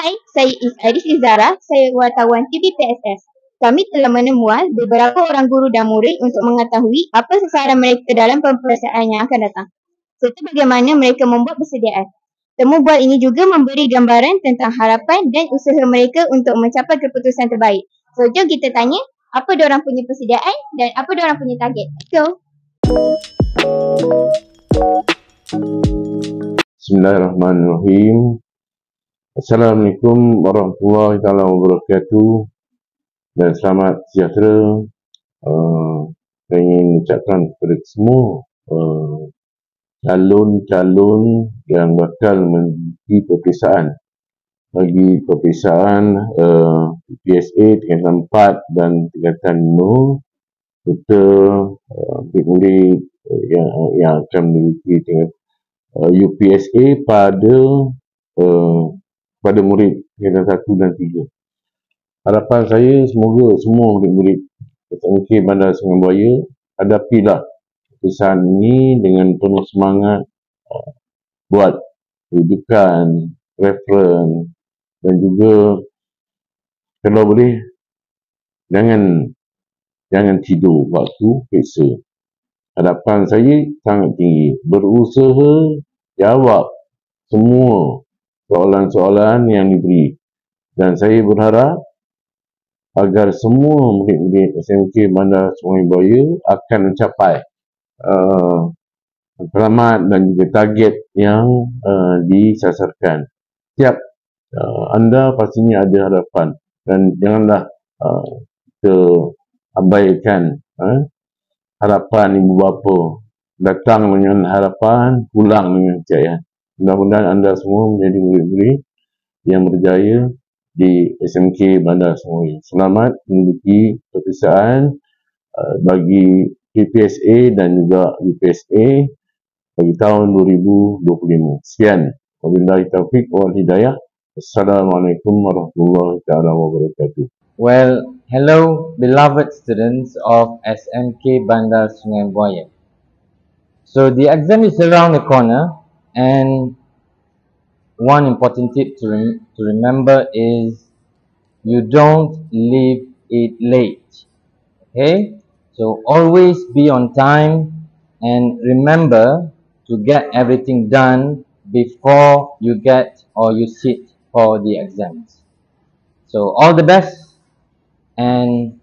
Hai, saya Iris Izara, saya wartawan TVPSS. Kami telah menemuan beberapa orang guru dan murid untuk mengetahui apa sasaran mereka dalam peperiksaan yang akan datang, serta bagaimana mereka membuat persediaan. Temu bual ini juga memberi gambaran tentang harapan dan usaha mereka untuk mencapai keputusan terbaik. So, jom kita tanya apa diorang punya persediaan dan apa diorang punya target. Let's go! Bismillahirrahmanirrahim. Assalamualaikum warahmatullahi wabarakatuh dan selamat sejahtera. Saya ingin ucapkan kepada semua calon-calon yang bakal mengikuti peperiksaan bagi peperiksaan PSA tingkatan 4 dan tingkatan 5 serta murid yang akan mengikuti tingkatan UPSA pada murid tingkatan 1 dan 3. Harapan saya semoga semua murid-murid SMK Bandar Sungai Buaya hadapilah peperiksaan ini dengan penuh semangat, buat rujukan, referen dan juga kalau boleh jangan tidur waktu periksa. Harapan saya sangat tinggi, berusaha jawab semua soalan-soalan yang diberi dan saya berharap agar semua murid-murid SMK Bandar Sungai Buaya akan mencapai selamat dan juga target yang disasarkan. Setiap anda pastinya ada harapan dan janganlah kita abaikan harapan ibu bapa. Datang dengan harapan, pulang dengan kejayaan. Mudah-mudahan anda semua menjadi murid-murid yang berjaya di SMK Bandar Sungai. Selamat mengikuti peperiksaan bagi PPSA dan juga UPSA bagi tahun 2025. Sekian. Wabillahi taufiq wal hidayah. Assalamualaikum warahmatullahi wabarakatuh. Well, hello beloved students of SMK Bandar Sungai Buaya. So the exam is around the corner and one important tip to remember is you don't leave it late. Okay? So always be on time and remember to get everything done before you get or you sit for the exams. So all the best and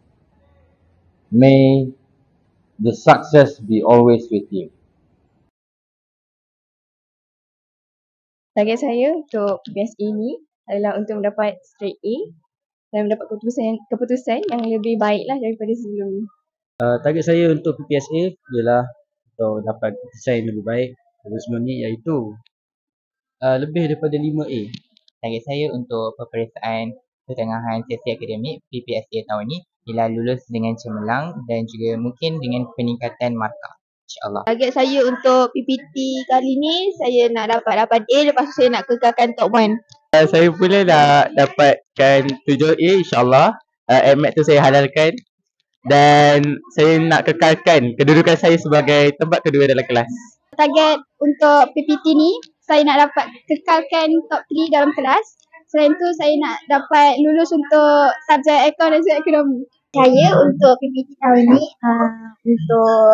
may the success be always with you. Target saya untuk PPSA ini adalah untuk mendapat straight A dan mendapat keputusan yang lebih baiklah daripada sebelum ini. Target saya untuk PPSA ialah untuk dapat keputusan yang lebih baik daripada sebelum ini, iaitu lebih daripada 5A. Target saya untuk peperiksaan pertengahan sesi akademik PPSA tahun ini ialah lulus dengan cemerlang dan juga mungkin dengan peningkatan markah, insyaAllah. Target saya untuk PPT kali ni, saya nak dapat 8A, lepas tu saya nak kekalkan top 1. Saya pula nak dapatkan 7A, insyaAllah. AdMed tu saya halalkan dan saya nak kekalkan kedudukan saya sebagai tempat kedua dalam kelas. Target untuk PPT ni, saya nak dapat kekalkan top 3 dalam kelas. Selain tu, saya nak dapat lulus untuk subjek Ekon dan subjek Ekonomi. Saya untuk PPT tahun ni, untuk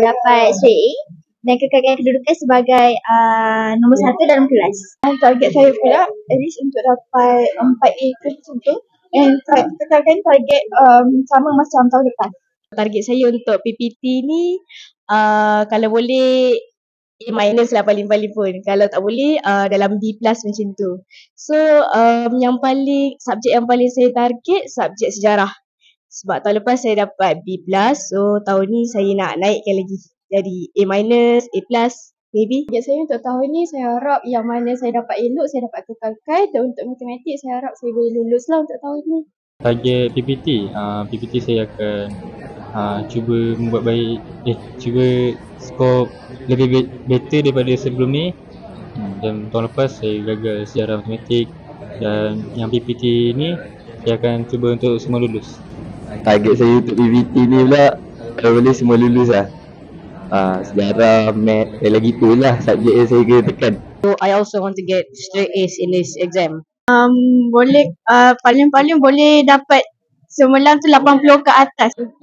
dapat straight A dan kekalkan kedudukan sebagai nombor 1 dalam kelas. Target saya pula at least untuk dapat 4A ke macam tu dan kekalkan target sama macam tahun lepas. Target saya untuk PPT ni kalau boleh A- lah paling-paling pun. Kalau tak boleh dalam B+ macam tu. So subjek yang paling saya target subjek sejarah. Sebab tahun lepas saya dapat B+, so tahun ni saya nak naikkan lagi. Jadi A-, A+, maybe. Target saya untuk tahun ni, saya harap yang mana saya dapat elok, saya dapat kekalkan. Dan untuk matematik, saya harap saya boleh lulus lah untuk tahun ni. Target PPT saya akan cuba membuat baik, cuba skor lebih better daripada sebelum ni. Dan tahun lepas saya gagal sejarah matematik dan yang PPT ni saya akan cuba untuk semua lulus. Target saya untuk PPT ni pula kalau boleh semua lulus lah. sejarah, math, lagi tu lah subjek yang saya kena tekan. So I also want to get straight A's in this exam. Boleh paling-paling boleh dapat cemerlang tu 80 ke atas. Untuk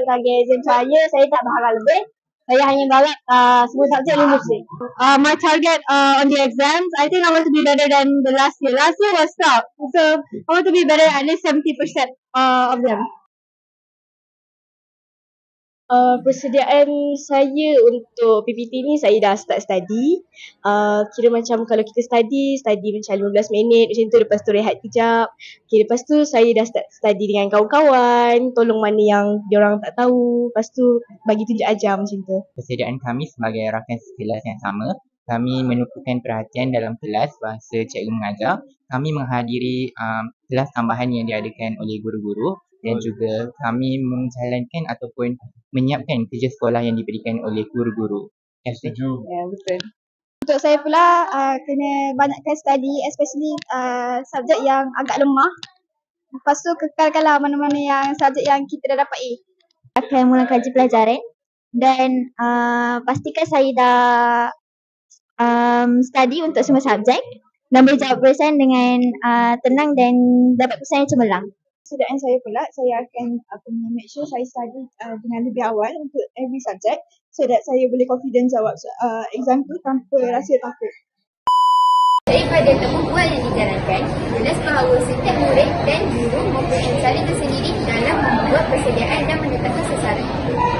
target exam saya tak berharap lebih. Saya hanya berharap semua subjek lulus je. My target on the exams, I think I want to be better than the last year. Last year was tough. So I want to be better at least 70% of them. Persediaan saya untuk PPT ni, saya dah start study. Kira macam kalau kita study macam 15 minit macam tu, lepas tu rehat kejap. Okay, lepas tu saya dah start study dengan kawan-kawan, tolong mana yang diorang tak tahu, lepas tu bagi tunjuk ajar macam tu. Persediaan kami sebagai rakan sekelas yang sama, kami menumpukan perhatian dalam kelas bahasa cikgu mengajar. Kami menghadiri kelas tambahan yang diadakan oleh guru-guru dan juga kami menjalankan ataupun menyiapkan kerja sekolah yang diberikan oleh guru-guru. Setuju. Ya, betul. Untuk saya pula, kena banyakkan study, especially subjek yang agak lemah. Lepas tu kekalkanlah mana-mana yang subjek yang kita dah dapat A. Akan mula kaji pelajaran dan pastikan saya dah study untuk semua subjek dan boleh jawab persen dengan tenang dan dapat persen yang cemerlang. Persediaan saya pula, saya akan make sure saya study dengan lebih awal untuk every subject so that saya boleh confident jawab exam tu tanpa rasa takut. Daripada kemampuan yang dijalankan, jelas bahawa setiap murid dan guru mempunyai cara tersendiri dalam membuat persediaan dan menetapkan sasaran.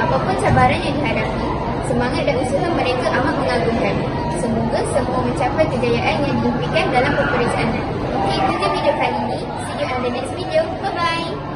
Apapun cabaran yang dihadapi, semangat dan usaha mereka amat mengagumkan. Semoga semua mencapai kejayaan yang diimpikan dalam peperiksaan nanti. Okey, itu je video kali ini. See you on the next video. Bye-bye.